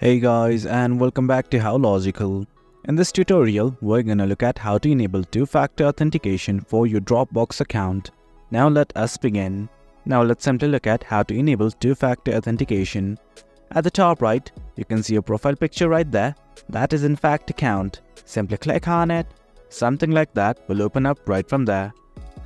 Hey guys, and welcome back to How Logical. In this tutorial, we're gonna look at how to enable two-factor authentication for your Dropbox account. Now let us begin. Now let's simply look at how to enable two-factor authentication. At the top right, you can see a profile picture right there. That is in fact account. Simply click on it. Something like that will open up right from there.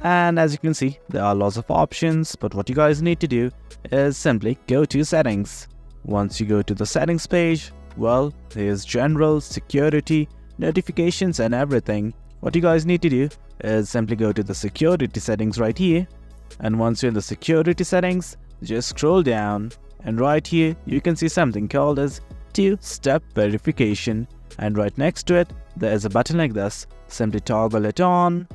And as you can see, there are lots of options, but what you guys need to do is simply go to settings. Once you go to the settings page, well, here's general, security, notifications and everything. What you guys need to do is simply go to the security settings right here. And once you're in the security settings, just scroll down. And right here, you can see something called as two-step verification. And right next to it, there is a button like this. Simply toggle it on.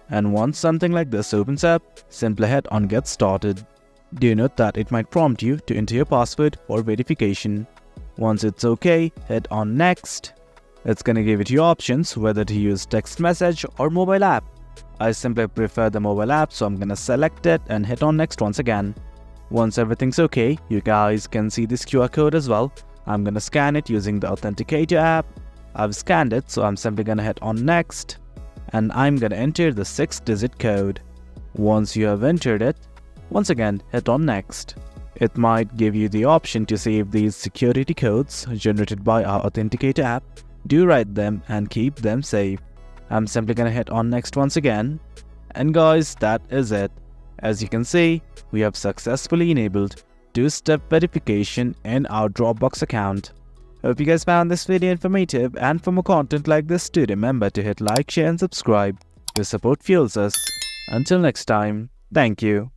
And once something like this opens up, simply hit on get started. Do note that it might prompt you to enter your password for verification. Once it's okay, hit on next. It's gonna give it you options whether to use text message or mobile app. I simply prefer the mobile app, so I'm gonna select it and hit on next once again. Once everything's okay, you guys can see this QR code as well. I'm gonna scan it using the Authenticator app. I've scanned it, so I'm simply gonna hit on next. And I'm gonna enter the 6-digit code. Once you have entered it, once again, hit on next. It might give you the option to save these security codes generated by our Authenticator app. Do write them and keep them safe. I'm simply gonna hit on next once again. And guys, that is it. As you can see, we have successfully enabled two-step verification in our Dropbox account. Hope you guys found this video informative, and for more content like this, do remember to hit like, share and subscribe. Your support fuels us. Until next time, thank you.